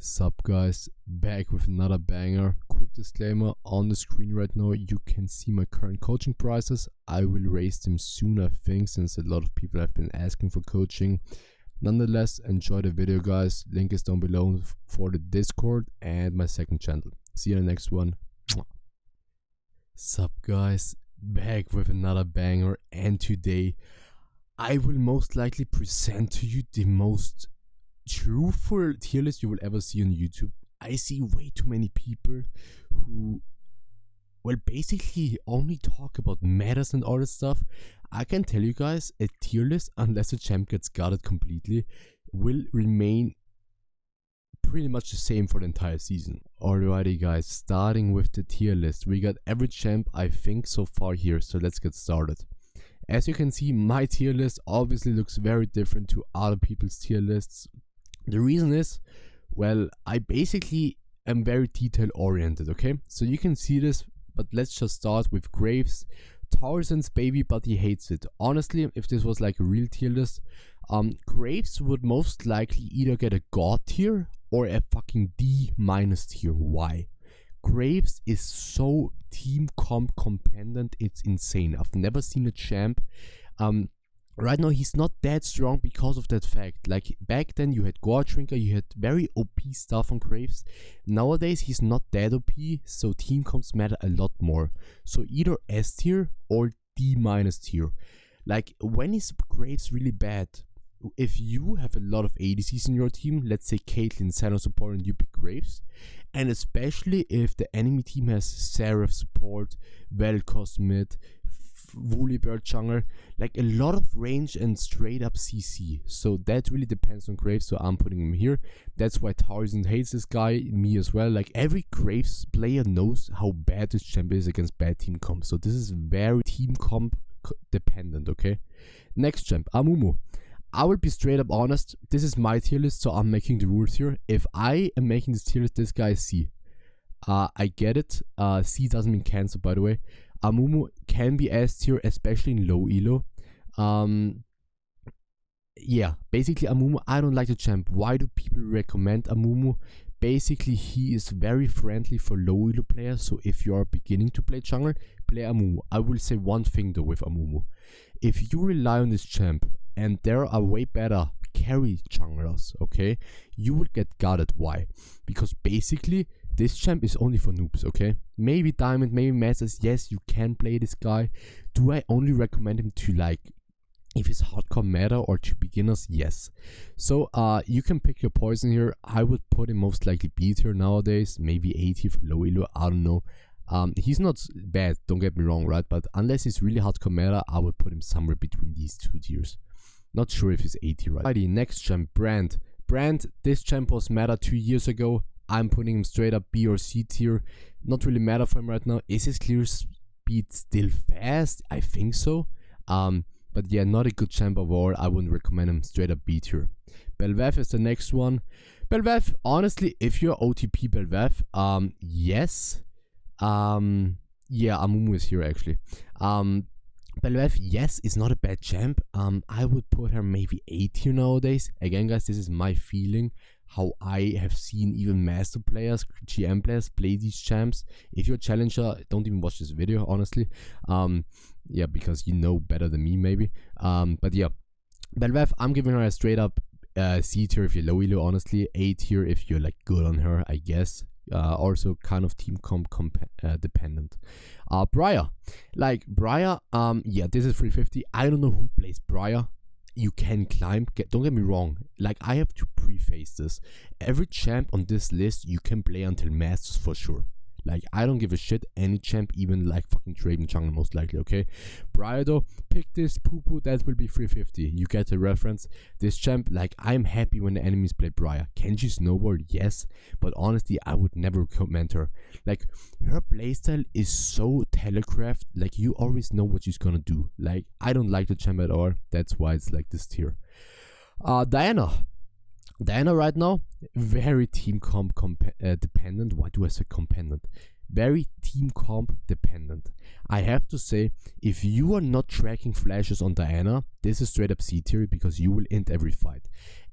Sup guys, back with another banger. Quick disclaimer, on the screen right now you can see my current coaching prices. I will raise them soon, I think, since a lot of people have been asking for coaching. Nonetheless, enjoy the video guys. Link is down below for the Discord and my second channel. See you in the next one. Sup guys, back with another banger, and today I will most likely present to you the most truthful tier list you will ever see on YouTube. I see way too many people who, well, basically only talk about metas and all this stuff. I can tell you guys, a tier list, unless the champ gets gutted completely, will remain pretty much the same for the entire season. Alrighty guys, starting with the tier list. We got every champ I think so far here, so let's get started. As you can see, my tier list obviously looks very different to other people's tier lists. The reason is, well, I basically am very detail oriented, okay? So you can see this, but let's just start with Graves. Tarzan's baby, but he hates it. Honestly, if this was like a real tier list, Graves would most likely either get a God tier or a fucking D- tier. Why? Graves is so team comp compendent, it's insane. I've never seen a champ. Right now he's not that strong because of that fact. Like back then you had Gore Drinker, you had very OP stuff on Graves. Nowadays he's not that OP, so team comps matter a lot more. So either S tier or D- tier. Like when is Graves really bad? If you have a lot of ADCs in your team, let's say Caitlyn, Senna support, and you pick Graves, and especially if the enemy team has Seraph support, Vel'Koz mid, Woolly-Bird jungler, like a lot of range and straight up CC. So that really depends on Graves, so I'm putting him here. That's why Tarzan hates this guy, me as well. Like every Graves player knows how bad this champ is against bad team comp. So this is very team comp dependent, okay? Next champ, Amumu. I will be straight up honest, this is my tier list, so I'm making the rules here. If I am making this tier list, this guy is C. I get it. C doesn't mean cancel, by the way. Amumu can be S tier, especially in low elo. Yeah, basically Amumu, I don't like the champ. Why do people recommend Amumu? Basically, he is very friendly for low elo players, so if you are beginning to play jungler, play Amumu. I will say one thing though with Amumu. If you rely on this champ, and there are way better carry junglers, okay, you will get gutted. Why? Because basically, this champ is only for noobs, okay? Maybe Diamond, maybe Masters, yes, you can play this guy. Do I only recommend him to, like, if it's hardcore meta or to beginners? Yes. So, you can pick your poison here. I would put him most likely B tier nowadays, maybe A tier for low elo, I don't know. He's not bad, don't get me wrong, right? But unless he's really hardcore meta, I would put him somewhere between these two tiers. Not sure if he's A tier, right? Alrighty, next champ, Brand. Brand, this champ was meta 2 years ago. I'm putting him straight up B or C tier. Not really matter for him right now. Is his clear speed still fast? I think so. But yeah, not a good champ overall. I wouldn't recommend him straight up B tier. Bel'Veth is the next one. Bel'Veth, honestly, if you're OTP Bel'Veth, yes. Yeah, Amumu is here actually. Bel'Veth, yes, is not a bad champ. I would put her maybe A tier nowadays. Again, guys, this is my feeling. How I have seen even master players, GM players play these champs. If you're a challenger, don't even watch this video, honestly. Yeah, because you know better than me, maybe. But yeah, Bel'Veth, I'm giving her a straight up C tier if you're low elo, honestly. A tier if you're like good on her, I guess. Also kind of team comp dependent. Briar, like Briar, yeah, this is 350. I don't know who plays Briar. You can climb, don't get me wrong, like I have to preface this. Every champ on this list you can play until Masters for sure. Like I don't give a shit, any champ, even like fucking Draven jungle most likely, okay? Briar though, pick this poo-poo, that will be 350. You get the reference. This champ, like I'm happy when the enemies play Briar. Can she snowboard? Yes, but honestly I would never recommend her. Like her playstyle is so telegraphed, like you always know what she's gonna do. Like I don't like the champ at all, that's why it's like this tier. Diana right now, very team comp dependent. Why do I say compendent? Very team comp dependent. I have to say, if you are not tracking flashes on Diana, this is straight up C tier because you will end every fight.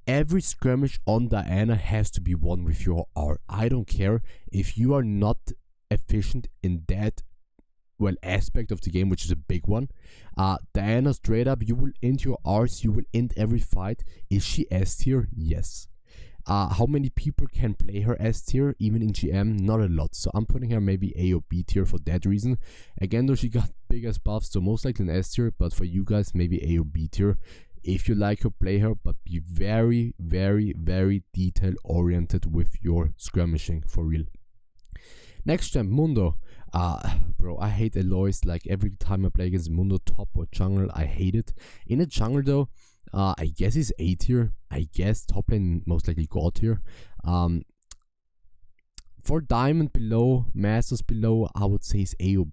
every skirmish on Diana has to be won with your R. I don't care if you are not efficient in that aspect of the game, which is a big one. Diana, straight up, you will end your Rs, you will end every fight. Is she S tier? Yes. How many people can play her S tier, even in GM? Not a lot. So I'm putting her maybe A or B tier for that reason. Again, though, she got big as buffs, so most likely an S tier, but for you guys, maybe A or B tier. If you like her, play her, but be very, very, very detail oriented with your skirmishing, for real. Next champ, Mundo. Bro, I hate Eloise. Like every time I play against Mundo, top or jungle, I hate it. In a jungle though, I guess he's A tier. I guess top lane most likely God tier. For diamond below, masters below, I would say he's A or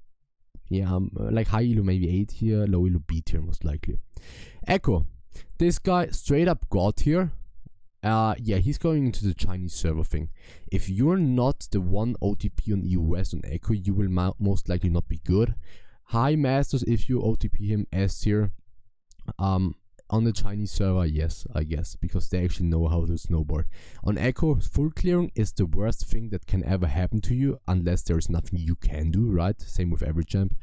like high elo maybe A tier, low elo B tier most likely. Echo, this guy straight up God tier. Yeah, he's going into the Chinese server thing. If you're not the one OTP on EOS on Echo, you will most likely not be good. High masters, if you OTP him S tier. On the Chinese server, yes, I guess, because they actually know how to snowboard. On Echo, full clearing is the worst thing that can ever happen to you, unless there is nothing you can do, right? Same with every champ.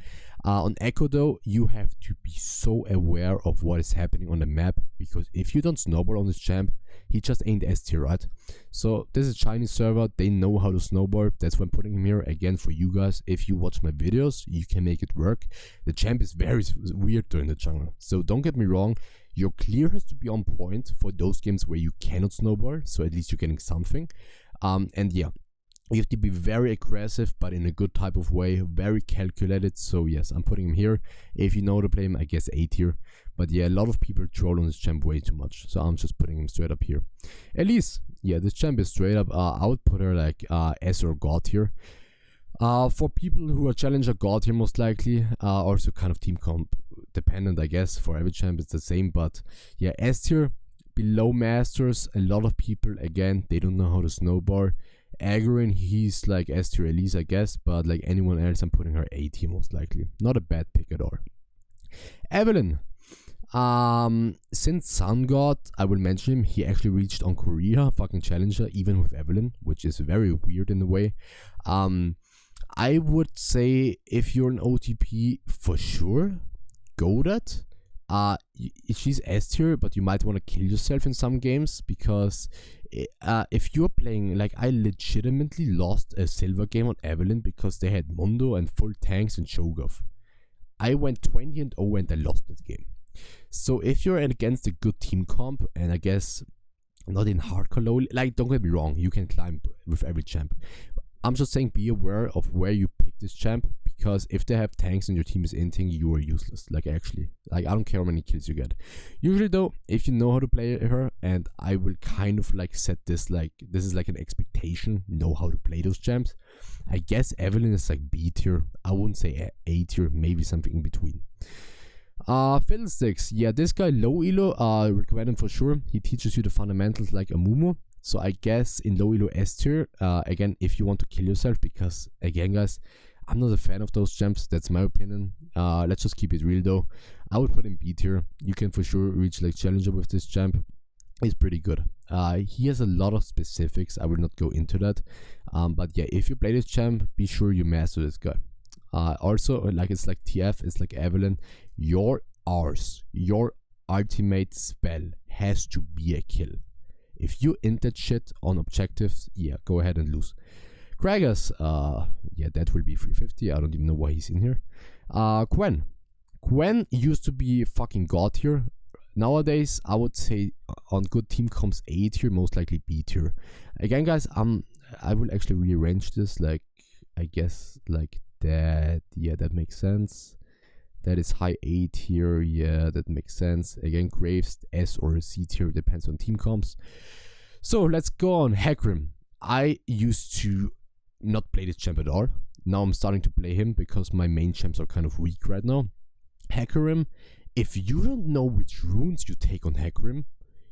On Echo though, you have to be so aware of what is happening on the map, because if you don't snowboard on this champ, he just ain't S tier, right? So this is Chinese server, they know how to snowboard. That's why I'm putting him here. Again, for you guys, if you watch my videos, you can make it work. The champ is very weird during the jungle, so don't get me wrong, your clear has to be on point for those games where you cannot snowboard, so at least you're getting something. And yeah, you have to be very aggressive, but in a good type of way, very calculated. So yes, I'm putting him here. If you know how to play him, I guess A tier. But yeah, a lot of people troll on this champ way too much, so I'm just putting him straight up here. Elise, yeah, this champ is straight up. I would put her like S or God tier. For people who are challenger, God tier most likely. Also kind of team comp dependent, I guess. For every champ it's the same, but yeah, S tier. Below masters, a lot of people, again, they don't know how to snowboard. Agron, he's like S tier Elise, I guess, but like anyone else, I'm putting her A tier most likely. Not a bad pick at all. Evelyn, since Sun God, I will mention him. He actually reached on Korea fucking challenger, even with Evelyn, which is very weird in a way. I would say if you're an OTP, for sure, go that. She's S tier, but you might want to kill yourself in some games, because if you're playing, like, I legitimately lost a silver game on Evelyn because they had Mundo and full tanks and Cho'Gath. I went 20-0 and I lost that game. So if you're against a good team comp, and I guess not in hardcore low, like, don't get me wrong, you can climb with every champ. I'm just saying, be aware of where you pick this champ, because if they have tanks and your team is inting, you are useless. Like, actually, like, I don't care how many kills you get. Usually though, if you know how to play her, and I will kind of like set this, like, this is like an expectation, know how to play those champs, I guess Evelyn is like B tier. I wouldn't say A tier, maybe something in between. Fiddlesticks, yeah, this guy low elo, recommend him for sure. He teaches you the fundamentals like Amumu. So I guess in low elo S tier, again, if you want to kill yourself, because again guys, I'm not a fan of those champs, that's my opinion. Let's just keep it real though. I would put him B tier. You can for sure reach like challenger with this champ. He's pretty good. He has a lot of specifics, I will not go into that. But yeah, if you play this champ, be sure you master this guy. Also, like, it's like TF, it's like Evelyn, your R's, your ultimate spell has to be a kill. If you int that shit on objectives, yeah, go ahead and lose. Kragas, yeah, that will be 350. I don't even know why he's in here. Quen used to be fucking God tier. Nowadays, I would say on good team comps A tier, most likely B tier. Again, guys, I will actually rearrange this, like, I guess like that. Yeah, that makes sense. That is high A tier. Yeah, that makes sense. Again, Graves S or C tier, depends on team comps. So let's go on Hecarim. I used to not play this champ at all. Now I'm starting to play him because my main champs are kind of weak right now. Hecarim, if you don't know which runes you take on Hecarim,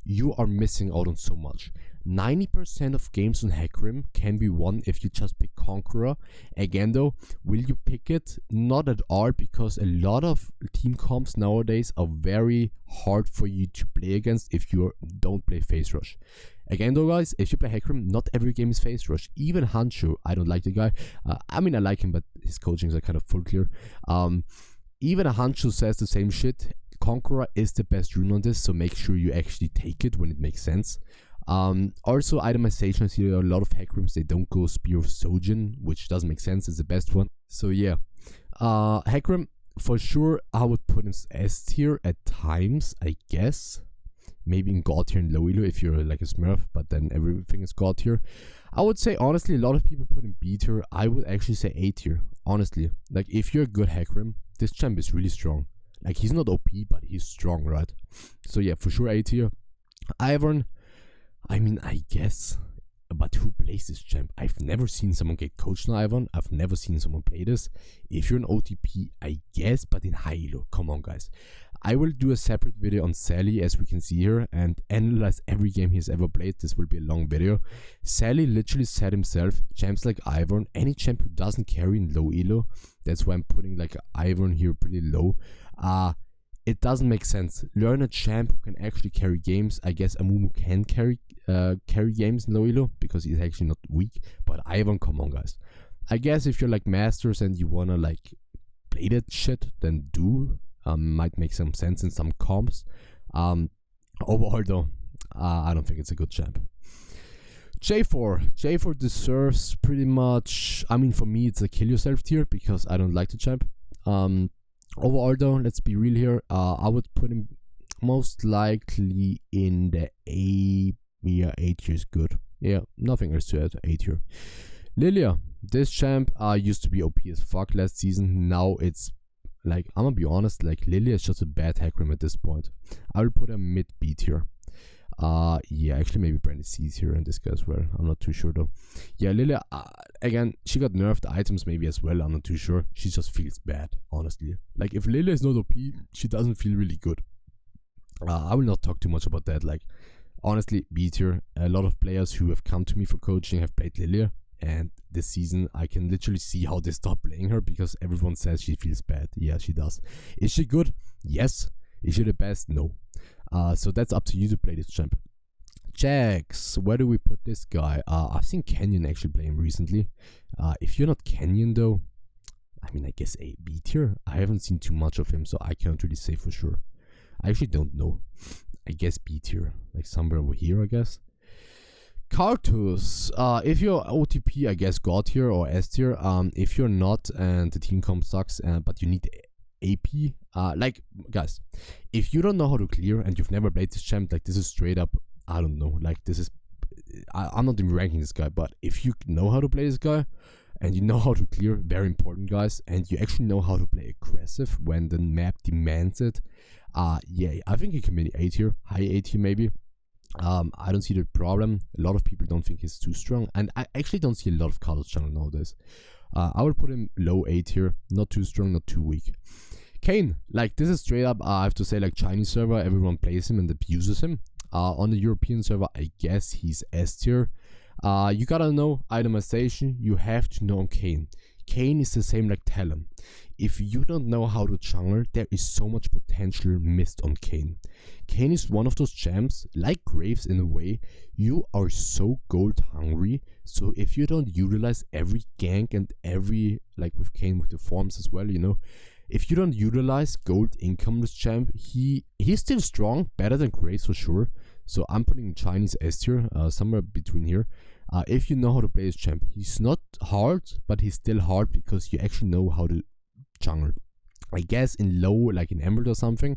you are missing out on so much. 90% of games on Hecarim can be won if you just pick Conqueror. Again though, will you pick it? Not at all, because a lot of team comps nowadays are very hard for you to play against if you don't play Phase Rush. Again though guys, if you play Hecarim, not every game is Phase Rush. Even Hancho, I don't like the guy. I mean, I like him, but his coachings are kind of full clear. Even a Hancho says the same shit. Conqueror is the best rune on this, so make sure you actually take it when it makes sense. Also, itemization, I see a lot of Hecarims, they don't go Spear of Sojin, which doesn't make sense, it's the best one. So yeah, Hecarim, for sure, I would put him S tier at times, I guess. Maybe in God tier and low elo if you're like a Smurf, but then everything is God tier. I would say, honestly, a lot of people put him B tier. I would actually say A tier, honestly. Like, if you're a good Hecarim, this champ is really strong. Like, he's not OP, but he's strong, right? So yeah, for sure A tier. Ivern, I mean, I guess, but who plays this champ? I've never seen someone get coached on Ivern. I've never seen someone play this. If you're an OTP, I guess, but in high elo, come on guys. I will do a separate video on Sally, as we can see here, and analyze every game he's ever played. This will be a long video. Sally literally said himself, champs like Ivern, any champ who doesn't carry in low elo, that's why I'm putting like Ivern here pretty low. It doesn't make sense. Learn a champ who can actually carry games. I guess Amumu can carry games in low elo because he's actually not weak. But Ivern, come on guys. I guess if you're like Masters and you wanna like play that shit, then do. Might make some sense in some comps. Overall though, I don't think it's a good champ. J4 deserves pretty much, I mean, for me it's a kill yourself tier because I don't like the champ. Overall though, let's be real here, I would put him most likely in the A. Yeah, A tier is good. Yeah, nothing else to add, A tier. Lilia, this champ used to be OP as fuck last season. Now it's like, I'm gonna be honest, like Lilia is just a bad Hecarim at this point. I will put a mid B tier. Yeah, actually maybe Brandy C here and this guy as well. I'm not too sure though. Yeah, Lilia, again, she got nerfed items maybe as well. I'm not too sure. She just feels bad, honestly. Like, if Lilia is not OP, she doesn't feel really good. I will not talk too much about that. Like, honestly, B tier. A lot of players who have come to me for coaching have played Lilia. And this season, I can literally see how they stop playing her because everyone says she feels bad. Yeah, she does. Is she good? Yes. Is she the best? No. So that's up to you to play this champ. Jax, where do we put this guy? I've seen Canyon actually play him recently. If you're not Canyon though, I mean, I guess A, B tier. I haven't seen too much of him, so I can't really say for sure. I actually don't know. I guess B tier, like somewhere over here, I guess. Karthus, if you're OTP, I guess God tier or S tier. If you're not and the team comp sucks, but you need AP, like guys, if you don't know how to clear and you've never played this champ, like this is straight up, I don't know, like this is, I'm not even ranking this guy, but if you know how to play this guy and you know how to clear, very important guys, and you actually know how to play aggressive when the map demands it, yeah, I think you can be A tier, high A tier maybe. I don't see the problem. A lot of people don't think he's too strong, and I actually don't see a lot of Carlos channel nowadays. I would put him low A tier, not too strong, not too weak. Kane, like this is straight up, I have to say, like Chinese server, everyone plays him and abuses him. On the European server, I guess he's S tier. You gotta know itemization, you have to know Kane. Kane is the same like Talon. If you don't know how to jungle, there is so much potential missed on Kane. Kane is one of those champs, like Graves in a way, you are so gold hungry, so if you don't utilize every gank and every, like with Kane with the forms as well, you know, if you don't utilize gold income this champ, he's still strong, better than Graves for sure, so I'm putting Chinese S tier, somewhere between here. If you know how to play this champ, he's not hard, but he's still hard because you actually know how to jungle. I guess in low, like in Emerald or something,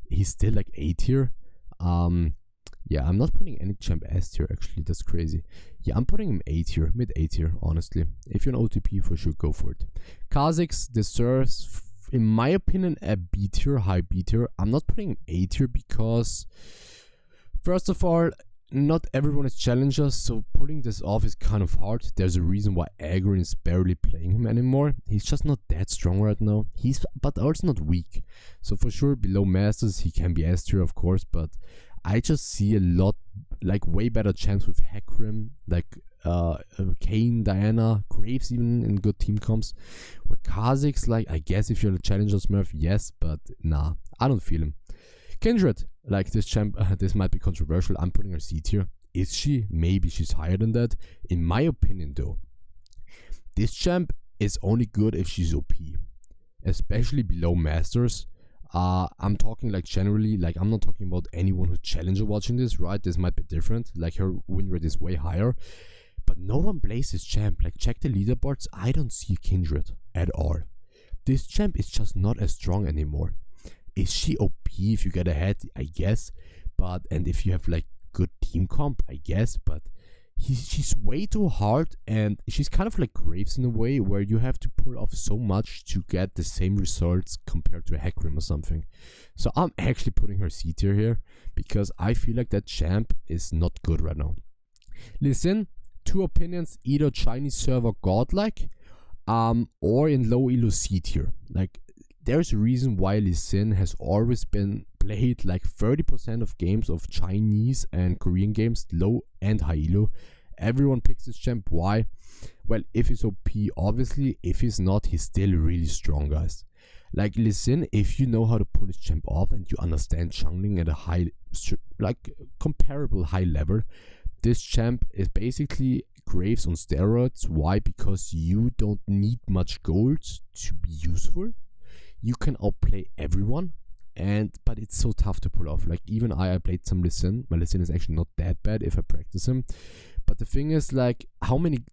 he's still like A tier. Yeah, I'm not putting any champ S tier actually, that's crazy. Yeah, I'm putting him A tier, mid A tier, honestly. If you're an OTP, for sure, go for it. Kha'Zix deserves, in my opinion, a B tier, high B tier. I'm not putting him A tier because, first of all, not everyone is challenger, so pulling this off is kind of hard. There's a reason why Agron is barely playing him anymore. He's just not that strong right now. But also not weak. So for sure, below Masters, he can be S tier, of course, but I just see a lot like way better champs with Hecarim, like Kane, Diana, Graves even in good team comps. With Kha'Zix, like I guess if you're a challenger Smurf, yes, but nah, I don't feel him. Kindred, like this champ, this might be controversial. I'm putting her C tier. Is she? Maybe she's higher than that. In my opinion, though, this champ is only good if she's OP, especially below Masters. I'm talking like generally, like I'm not talking about anyone who's challenger watching this, right? This might be different. Like her win rate is way higher, but no one plays this champ. Like check the leaderboards, I don't see Kindred at all. This champ is just not as strong anymore. Is she OP if you get ahead? I guess, and if you have like good team comp, I guess, but she's way too hard, and she's kind of like Graves in a way where you have to pull off so much to get the same results compared to a Hecarim or something. So I'm actually putting her C tier here because I feel like that champ is not good right now. Listen, two opinions: either Chinese server godlike, or in low elo C tier. Like there's a reason why Lee Sin has always been played like 30% of games of Chinese and Korean games, low and high elo. Everyone picks this champ. Why? Well, if he's OP, obviously. If he's not, he's still really strong, guys. Like Lee Sin, if you know how to pull this champ off and you understand jungling at a high, like comparable high level, this champ is basically Graves on steroids. Why? Because you don't need much gold to be useful. You can outplay everyone, but it's so tough to pull off. Like even I played some Lee Sin. My Lee Sin is actually not that bad if I practice him. But the thing is, like, how many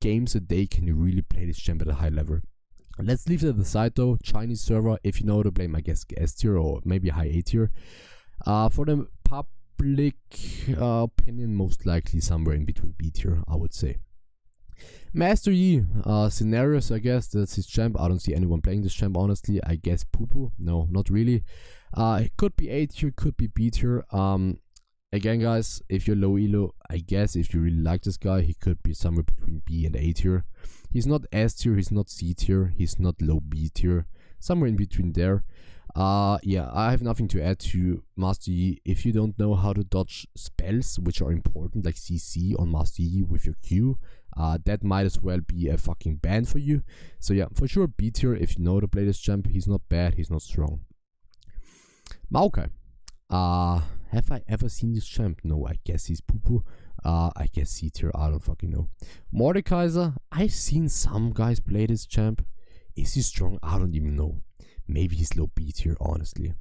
games a day can you really play this champ at a high level? Let's leave that aside though. Chinese server, if you know how to play, I guess S tier or maybe high A tier. For the public opinion, most likely somewhere in between B tier, I would say. Master Yi, scenarios, I guess that's his champ. I don't see anyone playing this champ, honestly. I guess Pupu, no, not really. It could be A tier, could be B tier. Again, guys, if you're low elo, I guess if you really like this guy, he could be somewhere between B and A tier. He's not S tier, he's not C tier, he's not low B tier, somewhere in between there. Yeah, I have nothing to add to Master Yi. If you don't know how to dodge spells, which are important, like CC on Master Yi with your Q, that might as well be a fucking ban for you. So yeah, for sure B tier if you know how to play this champ. He's not bad, he's not strong. Maokai. Have I ever seen this champ? No, I guess he's Pupu. I guess C tier, I don't fucking know. Mordekaiser, I've seen some guys play this champ. Is he strong? I don't even know. Maybe he's low B tier, honestly.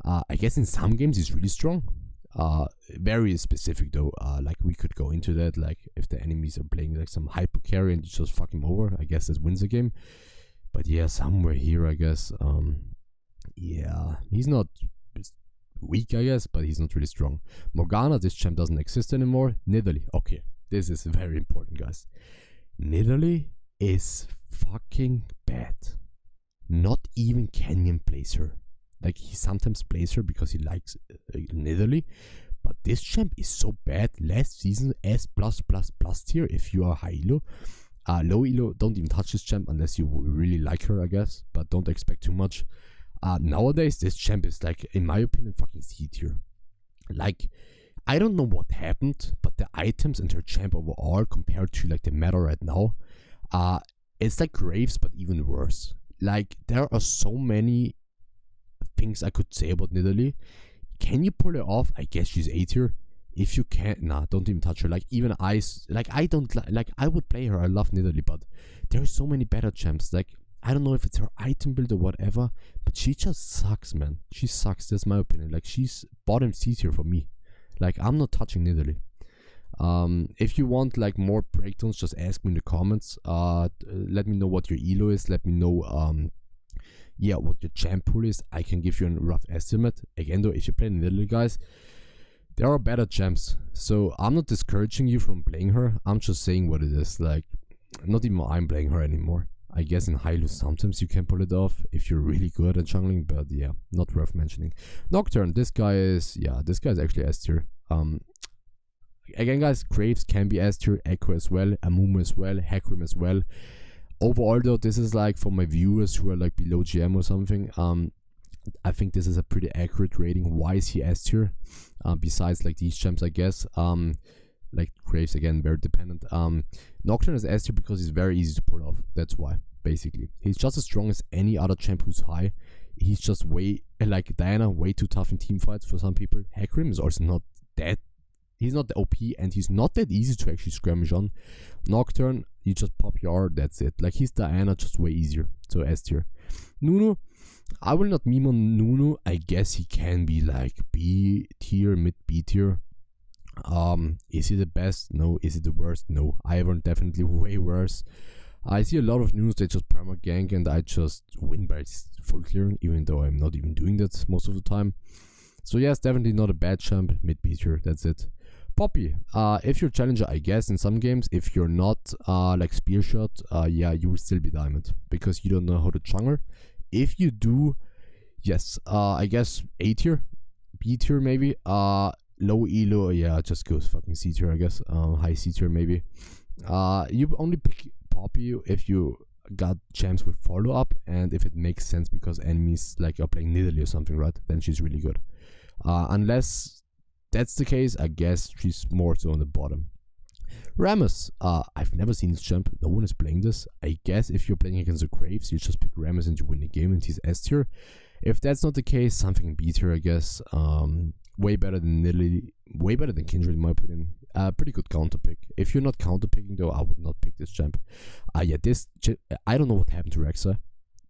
I guess in some games he's really strong. Very specific though. Like we could go into that. Like if the enemies are playing like some hyper carry and you just fuck him over, I guess that wins the game. But yeah, somewhere here, I guess. Yeah, he's not weak, I guess, but he's not really strong. Morgana, this champ doesn't exist anymore. Nidalee, okay, this is very important, guys. Nidalee is fucking bad. Not even Canyon plays her. Like he sometimes plays her because he likes Nidalee, but this champ is so bad. Last season S+++ tier if you are high elo. Low elo, don't even touch this champ unless you really like her, I guess, but don't expect too much. Nowadays this champ is like, in my opinion, fucking C tier. Like I don't know what happened, but the items and her champ overall compared to like the meta right now, it's like Graves but even worse. Like there are so many things I could say about Nidalee. Can you pull her off? I guess she's A tier. If you can't, nah, don't even touch her. Like even I don't like I would play her. I love Nidalee, but there are so many better champs. Like I don't know if it's her item build or whatever, but she just sucks, man. She sucks. That's my opinion. Like she's bottom C tier for me. Like I'm not touching Nidalee. If you want like more breakdowns, just ask me in the comments. Let me know what your elo is. Let me know yeah, what your champ pool is. I can give you a rough estimate. Again though, if you play Nidalee, guys, there are better champs. So I'm not discouraging you from playing her. I'm just saying what it is. Like not even I'm playing her anymore. I guess in high elo sometimes you can pull it off if you're really good at jungling, but yeah, not worth mentioning. Nocturne, this guy is actually S tier. Again, guys, Graves can be S tier, Echo as well, Amumu as well, Hecarim as well. Overall, though, this is like for my viewers who are like below GM or something. I think this is a pretty accurate rating. Why is he S tier? besides like these champs, I guess. Like Graves again, very dependent. Nocturne is S tier because he's very easy to pull off. That's why, basically. He's just as strong as any other champ who's high. He's just way, like Diana, way too tough in team fights for some people. Hecarim is also not that, he's not the OP, and he's not that easy to actually skirmish on. Nocturne, you just pop your R, that's it. Like he's Diana, just way easier. So S tier. Nunu, I will not meme on Nunu. I guess he can be like B tier, mid B tier. Is he the best? No. Is he the worst? No. Ivern definitely way worse. I see a lot of news that just perma gank and I just win by full clearing, even though I'm not even doing that most of the time. So yes, definitely not a bad champ, mid B tier, that's it. Poppy, if you're challenger, I guess in some games. If you're not like spear shot, yeah, you will still be diamond because you don't know how to jungle. If you do, yes, I guess A tier, B tier maybe. Low elo, yeah, just goes fucking C tier, I guess. High C tier maybe. You only pick Poppy if you got champs with follow up and if it makes sense because enemies like are playing Nidalee or something, right? Then she's really good. Unless that's the case, I guess she's more so on the bottom. Rammus, I've never seen this champ. No one is playing this. I guess if you're playing against the Graves, you just pick Rammus and you win the game and he's S tier. If that's not the case, something in B tier, I guess. Way better than Nidalee, way better than Kindred in my opinion. Pretty good counter pick. If you're not counter picking though, I would not pick this champ. Yeah, I don't know what happened to Rexa.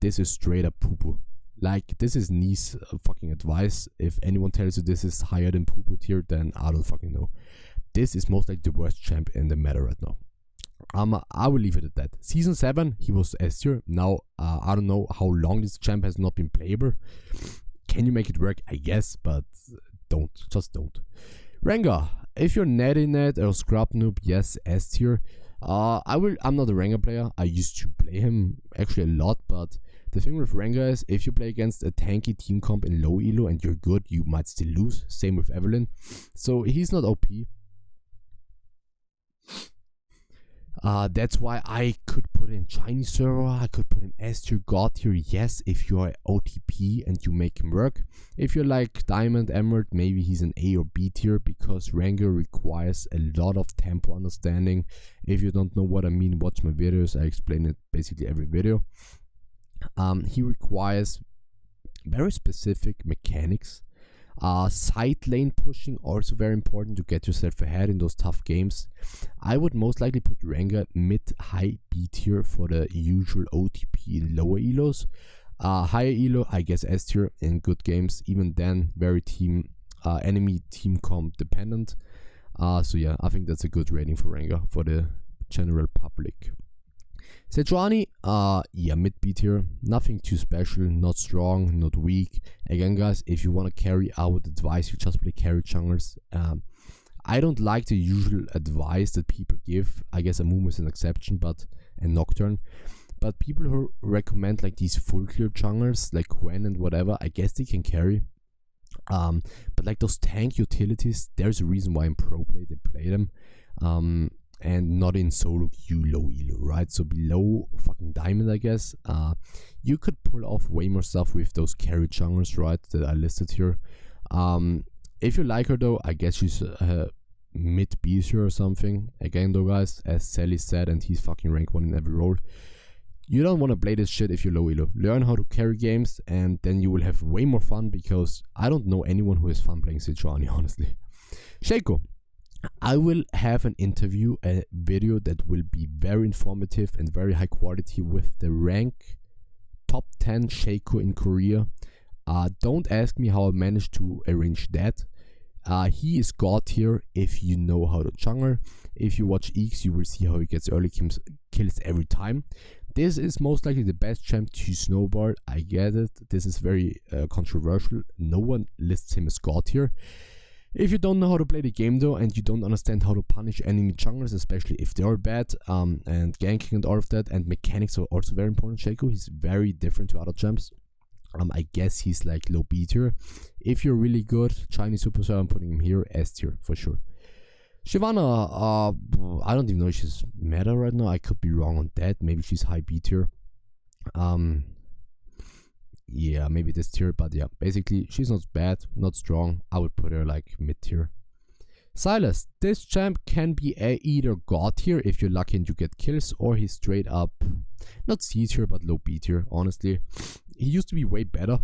This is straight up poo-poo. Like, this is nice fucking advice. If anyone tells you this is higher than poo-poo tier, then I don't fucking know. This is most likely the worst champ in the meta right now. I will leave it at that. Season 7, he was S tier. Now, I don't know how long this champ has not been playable. Can you make it work? I guess, but just don't. Rengar, if you're Netinet or Scrub Noob, yes, S tier. I'm not a Rengar player. I used to play him actually a lot, but the thing with Rengar is if you play against a tanky team comp in low elo and you're good, you might still lose. Same with Evelyn. So he's not OP. That's why I could put in Chinese server, I could put in S tier, God tier, yes, if you're OTP and you make him work. If you're like Diamond, Emerald, maybe he's an A or B tier because Rengar requires a lot of tempo understanding. If you don't know what I mean, watch my videos, I explain it basically every video. He requires very specific mechanics. Side lane pushing, also very important to get yourself ahead in those tough games. I would most likely put Rengar mid-high B tier for the usual OTP in lower elos. Higher elo, I guess S tier in good games. Even then, very enemy team comp dependent. So yeah, I think that's a good rating for Rengar for the general public. Sejuani, yeah, mid B tier, nothing too special, not strong, not weak. Again guys, if you want to carry, I would advise you just play carry junglers. I don't like the usual advice that people give. I guess Amumu is an exception, and Nocturne. But people who recommend like these full clear junglers, like Gwen and whatever, I guess they can carry. But like those tank utilities, there's a reason why in pro play they play them. And not in solo queue low elo, right? So below fucking diamond, I guess. You could pull off way more stuff with those carry junglers, right? That I listed here. If you like her though, I guess she's mid B tier or something. Again though guys, as Sally said, and he's fucking rank 1 in every role. You don't want to play this shit if you're low elo. Learn how to carry games and then you will have way more fun because I don't know anyone who has fun playing Sejuani, honestly. Shaco. I will have an interview, a video that will be very informative and very high quality with the rank top 10 Shaco in Korea. Don't ask me how I managed to arrange that. He is God tier if you know how to jungle. If you watch Eeks, you will see how he gets early kills every time. This is most likely the best champ to snowball. I get it. This is very controversial. No one lists him as God tier. If you don't know how to play the game though, and you don't understand how to punish enemy junglers, especially if they are bad, and ganking and all of that, and mechanics are also very important. Shaco, he's very different to other champs. I guess he's like low B tier. If you're really good, Chinese superstar, I'm putting him here, S tier for sure. Shyvana, I don't even know if she's meta right now. I could be wrong on that. Maybe she's high B tier. yeah, maybe this tier, but yeah, basically she's not bad, not strong. I would put her like mid tier. Silas, this champ can be either god tier if you're lucky and you get kills, or he's straight up not C tier but low B tier. Honestly, he used to be way better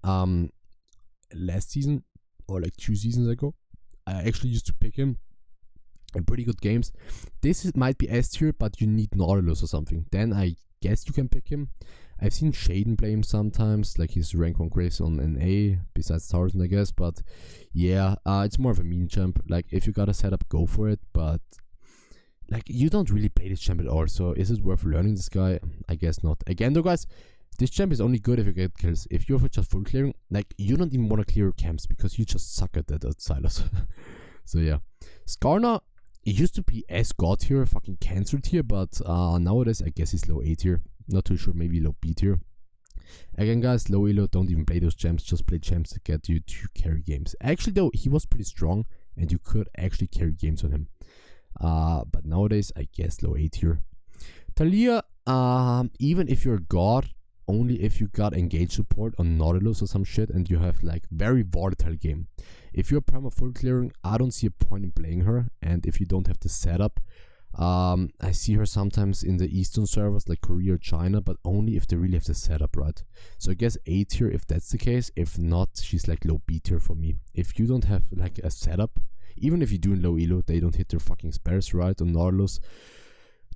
last season or like 2 seasons ago. I actually used to pick him in pretty good games. Might be S tier, but you need Nautilus or something, then I guess you can pick him. I've seen Shaden play him sometimes, like his rank 1 Graves on NA, besides Tarzan I guess, but yeah, it's more of a meme champ. Like if you got a setup, go for it, but like you don't really play this champ at all, so is it worth learning this guy? I guess not. Again though guys, this champ is only good if you get kills. If you're just full clearing, like you don't even want to clear camps because you just suck at that at Silas. So yeah, Skarner, it used to be S god tier, fucking cancer tier, but nowadays I guess he's low A tier. Not too sure, maybe low B tier. Again guys, low elo, don't even play those champs, just play champs that get you to carry games. Actually though, he was pretty strong and you could actually carry games on him. But nowadays I guess low A tier. Talia, even if you're god, only if you got engage support on Nautilus or some shit and you have like very volatile game. If you're perma full clearing, I don't see a point in playing her, and if you don't have the setup, I see her sometimes in the Eastern servers like Korea or China, but only if they really have the setup right. So I guess A tier if that's the case. If not, she's like low B tier for me. If you don't have like a setup, even if you're doing low elo, they don't hit their fucking spares right on Nautilus,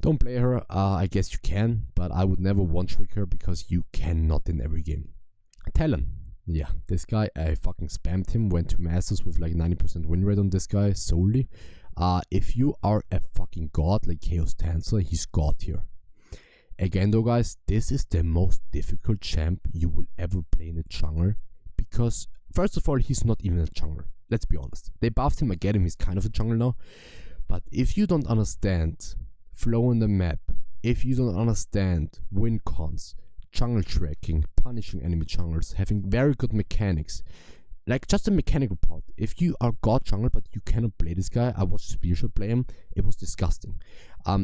don't play her. I guess you can, but I would never one-trick her because you cannot in every game. Talon. Yeah, this guy, I fucking spammed him, went to Masters with like 90% win rate on this guy solely. If you are a fucking god like Chaos Dancer, he's god tier. Again though guys, this is the most difficult champ you will ever play in a jungler, because first of all, he's not even a jungler. Let's be honest. They buffed him, I get him, he's kind of a jungler now. But if you don't understand flow on the map, if you don't understand win cons, jungle tracking, punishing enemy junglers, having very good mechanics, like just the mechanical part. If you are god jungler but you cannot play this guy, I watched Spearshot play him, it was disgusting.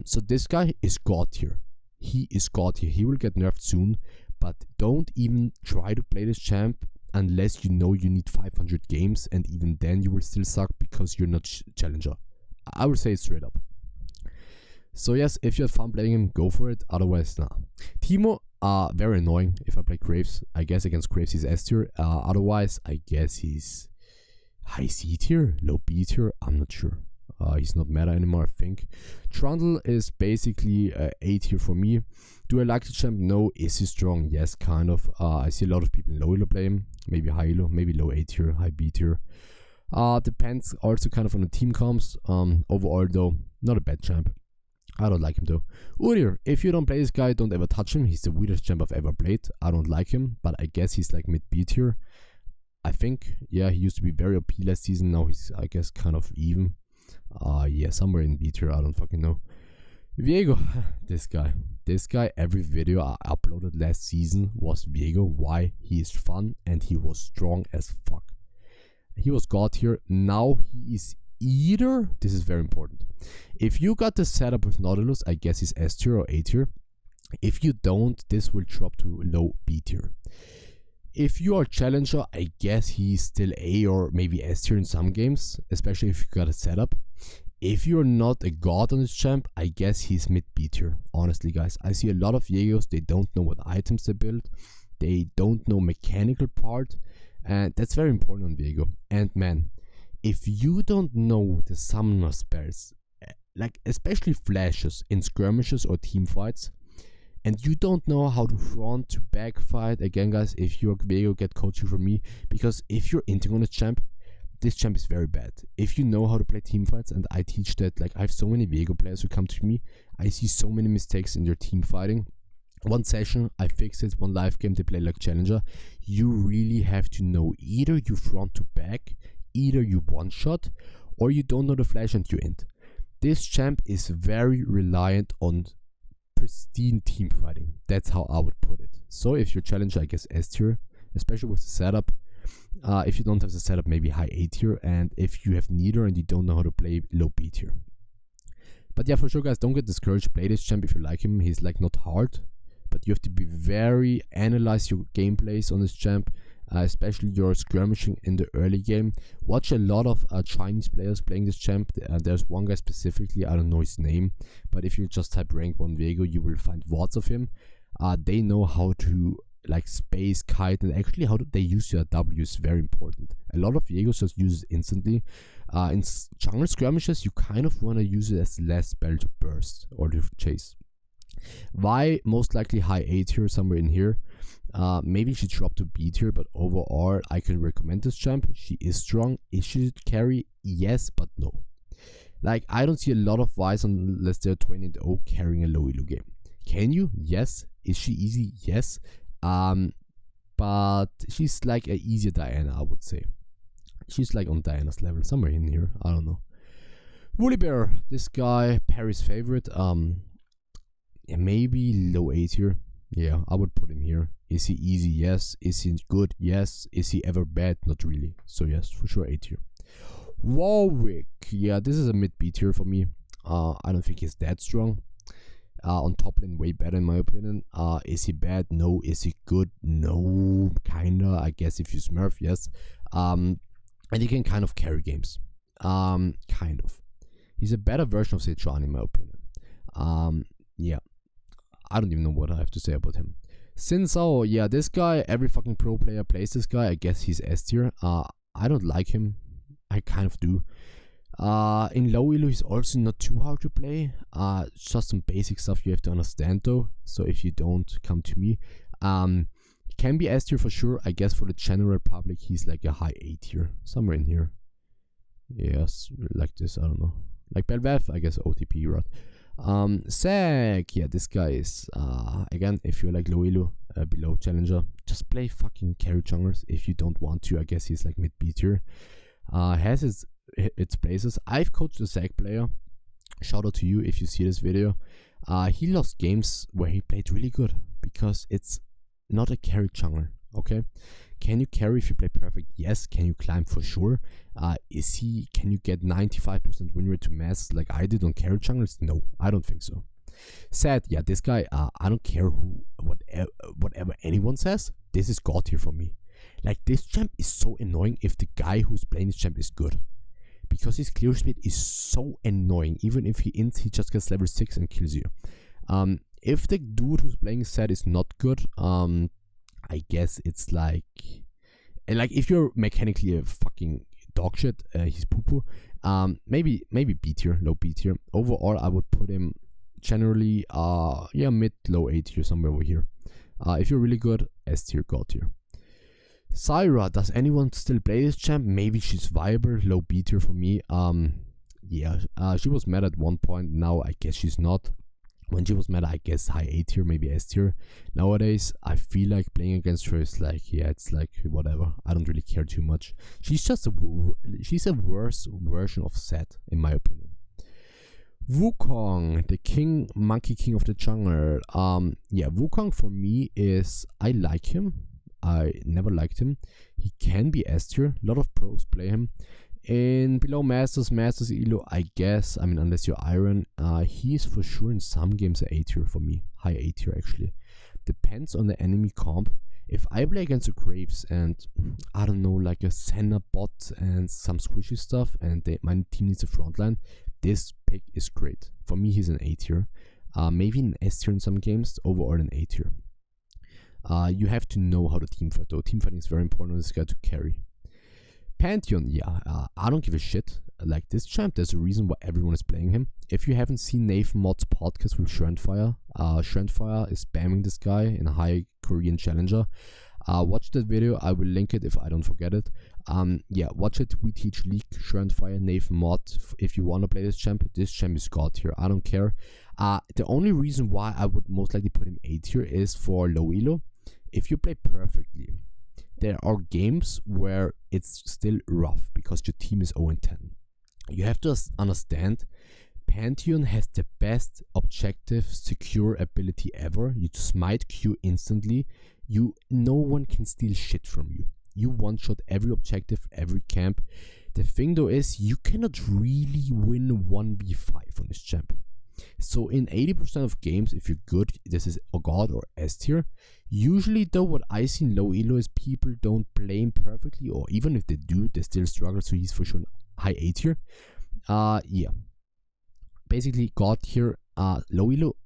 So this guy is god tier. He is god tier. He will get nerfed soon, but don't even try to play this champ unless you know you need 500 games, and even then you will still suck because you're not challenger. I will say it straight up. So yes, if you have fun playing him, go for it. Otherwise, nah. Timo, very annoying if I play Graves. I guess against Graves he's S tier. Otherwise, I guess he's high C tier, low B tier. I'm not sure. He's not meta anymore, I think. Trundle is basically A tier for me. Do I like the champ? No. Is he strong? Yes, kind of. I see a lot of people in low elo play him. Maybe high elo, maybe low A tier, high B tier. Depends also kind of on the team comps. Overall though, not a bad champ. I don't like him though. Udyr, if you don't play this guy, don't ever touch him. He's the weirdest champ I've ever played. I don't like him, but I guess he's like mid B tier. I think, yeah, he used to be very OP last season. Now he's, I guess, kind of even. Yeah, somewhere in B tier, I don't fucking know. Viego, this guy, every video I uploaded last season was Viego. Why? He is fun and he was strong as fuck. He was god tier. Now he is either, this is very important, if you got the setup with Nautilus, I guess he's S tier or A tier. If you don't, this will drop to low B tier. If you are challenger, I guess he's still A or maybe S tier in some games, especially if you got a setup. If you're not a god on this champ, I guess he's mid B tier. Honestly guys, I see a lot of Viegos, they don't know what items they build, they don't know mechanical part, and that's very important on Viego. And man, if you don't know the summoner spells, like especially flashes in skirmishes or team fights, and you don't know how to front to back fight, again guys, if you're Viego, get coaching from me, because if you're inting on a champ, this champ is very bad. If you know how to play team fights, and I teach that, like I have so many Viego players who come to me, I see so many mistakes in their team fighting. One session, I fix it, one live game, they play like challenger. You really have to know, either you front to back, either you one shot, or you don't know the flash and you int. This champ is very reliant on pristine team fighting. That's how I would put it. So if you're challenger, I guess S tier, especially with the setup. If you don't have the setup, maybe high A tier, and if you have neither and you don't know how to play, low B tier. But yeah, for sure guys, don't get discouraged. Play this champ if you like him. He's like not hard, but you have to be analyze your gameplays on this champ, especially your skirmishing in the early game. Watch a lot of Chinese players playing this champ. There's one guy specifically, I don't know his name, but if you just type rank 1 Viego, you will find VODs of him. They know how to like space, kite, and actually how do they use their W is very important. A lot of Viegos just use it instantly. In jungle skirmishes, you kind of want to use it as last spell to burst or to chase. Why? Most likely high A tier, somewhere in here. Maybe she dropped to B tier, but overall I can recommend this champ. She is strong. Is she carry? Yes, but no. Like, I don't see a lot of Ys unless they're 20-0 carrying a low elo game. Can you? Yes. Is she easy? Yes. But she's like an easier Diana, I would say. She's like on Diana's level, somewhere in here. I don't know. Woolly Bear, this guy, Perry's favorite. Yeah, maybe low A tier. Yeah, I would put him here. Is he easy? Yes. Is he good? Yes. Is he ever bad? Not really. So yes, for sure A tier. Warwick. Yeah, this is a mid B tier for me. I don't think he's that strong. On top lane, way better in my opinion. Is he bad? No. Is he good? No. Kinda. I guess if you smurf, yes. And he can kind of carry games. Kind of. He's a better version of Sejuani in my opinion. Yeah. I don't even know what I have to say about him. Xin Zhao, yeah, this guy, every fucking pro player plays this guy. I guess he's S tier. I don't like him. I kind of do. In low elo, he's also not too hard to play. Just some basic stuff you have to understand though. So if you don't, come to me. Can be S tier for sure. I guess for the general public, he's like a high A tier. Somewhere in here. Yes, like this, I don't know. Like Belvev, I guess OTP, right? Zac, yeah, this guy is, again, if you're like low elo, below challenger, just play fucking carry junglers. If you don't want to, I guess he's like mid B tier. Has its places. I've coached a Zac player. Shout out to you if you see this video. He lost games where he played really good because it's not a carry jungler. Okay, can you carry if you play perfect? Yes. Can you climb? For sure. Can you get 95% win rate to mass like I did on carry junglers? No, I don't think so. Sad, yeah, this guy, I don't care whatever anyone says, this is God tier for me. Like, this champ is so annoying if the guy who's playing this champ is good. Because his clear speed is so annoying. Even if he ints, he just gets level 6 and kills you. If the dude who's playing Sad is not good, I guess it's like if you're mechanically a fucking dog shit, he's poo-poo. Maybe B tier, low B tier. Overall, I would put him generally, yeah, mid, low A tier, somewhere over here. If you're really good, S tier, God tier. Zyra, does anyone still play this champ? Maybe she's viable, low B tier for me. Yeah, she was mad at one point. Now I guess she's not. When she was mad, I guess high A tier, maybe S tier. Nowadays, I feel like playing against her is like, yeah, it's like whatever. I don't really care too much. She's just she's a worse version of Zed, in my opinion. Wukong, the monkey king of the jungle. Yeah, Wukong for me is, I like him. I never liked him. He can be S tier. A lot of pros play him. In below Masters Elo, I guess, I mean, unless you're Iron, he is for sure in some games a A tier for me. High A tier, actually. Depends on the enemy comp. If I play against the Graves and, I don't know, like a Senna bot and some squishy stuff, and my team needs a frontline, this pick is great. For me, he's an A tier. Maybe an S tier in some games, overall an A tier. You have to know how to team fight though. Team fighting is very important for this guy to carry. Pantheon, yeah, I don't give a shit. Like this champ, there's a reason why everyone is playing him. If you haven't seen Nathan Mott's podcast with Shrendfire, Shrendfire is spamming this guy in a high Korean challenger. Watch that video, I will link it if I don't forget it. Yeah, watch it. We teach League, Shrendfire, Nathan Mott. If you want to play this champ is God tier. I don't care. The only reason why I would most likely put him A tier is for low elo. If you play perfectly, there are games where it's still rough because your team is 0-10. You have to understand, Pantheon has the best objective secure ability ever. You smite Q instantly. No one can steal shit from you. You one-shot every objective, every camp. The thing though is, you cannot really win 1v5 on this champ. So in 80% of games, if you're good, this is a god or S tier. Usually though, what I see in low elo is people don't play him perfectly, or even if they do, they still struggle, so he's for sure high A tier. Yeah. Basically god tier, low elo,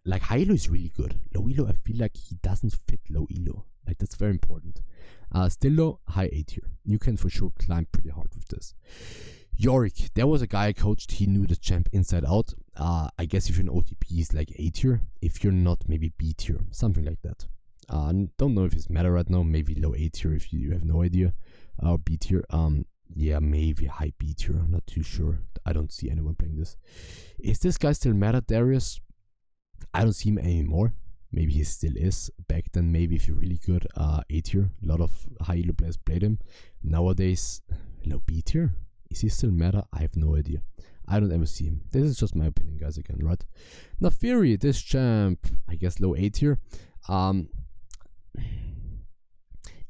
like high elo is really good. Low elo, I feel like he doesn't fit low elo. Like that's very important. Still low, high A tier. You can for sure climb pretty hard with this. Yorick, there was a guy I coached, he knew the champ inside out. I guess if you're an OTP, he's like A tier. If you're not, maybe B tier, something like that. Don't know if it's meta right now, maybe low A tier if you have no idea. Or B tier, yeah, maybe high B tier, I'm not too sure. I don't see anyone playing this. Is this guy still meta, Darius? I don't see him anymore. Maybe he still is. Back then, maybe if you're really good, A tier. A lot of high elo players played him. Nowadays, low B tier. Is he still meta? I have no idea. I don't ever see him. This is just my opinion, guys, again, right? Now, Fury, this champ, I guess low A tier.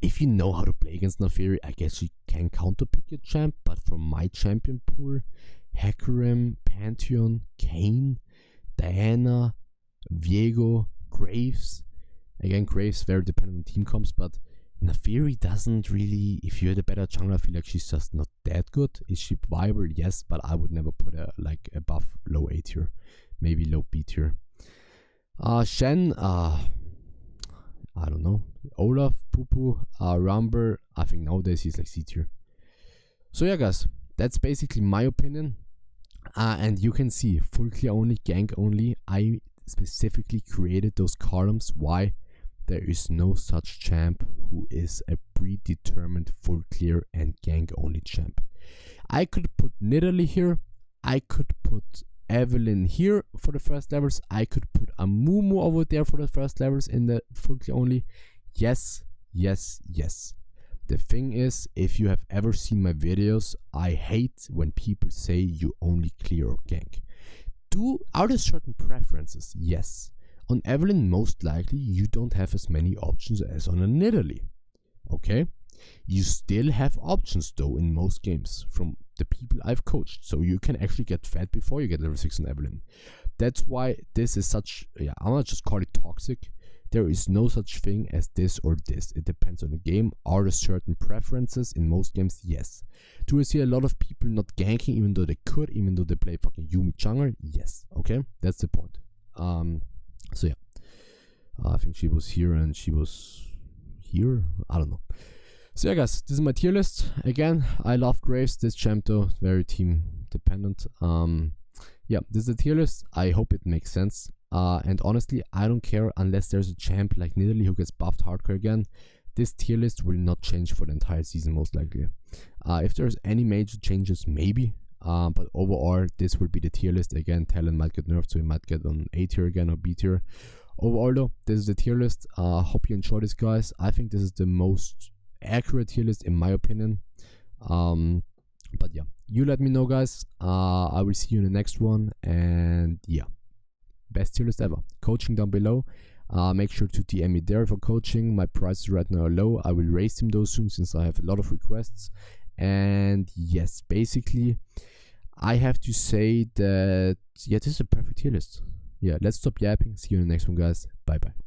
If you know how to play against Nafiri, I guess you can counterpick your champ, but from my champion pool, Hecarim, Pantheon, Kayn, Diana, Viego, Graves. Again, Graves very dependent on team comps, but Nafiri doesn't really, if you're the better jungler, I feel like she's just not that good. Is she viable? Yes, but I would never put her like above low A tier, maybe low B tier. Shen, I don't know. Olaf, Pupu, Rumber, I think nowadays he's like C tier. So yeah, guys, that's basically my opinion. And you can see full clear only, gank only. I specifically created those columns. Why? There is no such champ who is a predetermined full clear and gank only champ. I could put Nidalee here. I could put Evelynn here for the first levels. I could put Amumu over there for the first levels in the full clear only. Yes, yes, yes. The thing is, if you have ever seen my videos, I hate when people say you only clear or gank. Are there certain preferences? Yes. On Evelynn, most likely, you don't have as many options as on a Nidalee. Okay? You still have options though in most games from the people I've coached. So you can actually get fed before you get level 6 on Evelynn. That's why this is such, yeah, I'm gonna just call it toxic. There is no such thing as this or this. It depends on the game. Are there certain preferences in most games? Yes. Do I see a lot of people not ganking even though they could, even though they play fucking Yuumi jungle? Yes. Okay? That's the point. So yeah. I think she was here and she was here. I don't know. So yeah, guys, this is my tier list. Again, I love Graves. This champ though, very team dependent. Yeah, this is the tier list. I hope it makes sense. And honestly, I don't care unless there's a champ like Nidalee who gets buffed hardcore again. This tier list will not change for the entire season, most likely. If there's any major changes, maybe. But overall, this will be the tier list. Again, Talon might get nerfed, so he might get on A tier again or B tier. Overall though, this is the tier list. Hope you enjoy this, guys. I think this is the most accurate tier list in my opinion. But yeah, you let me know, guys. I will see you in the next one, and yeah, best tier list ever. Coaching down below. Make sure to DM me there for coaching. My prices right now are low. I will raise them though soon since I have a lot of requests. And yes, basically I have to say that yeah, this is a perfect tier list. Yeah, let's stop yapping. See you in the next one, guys. Bye bye.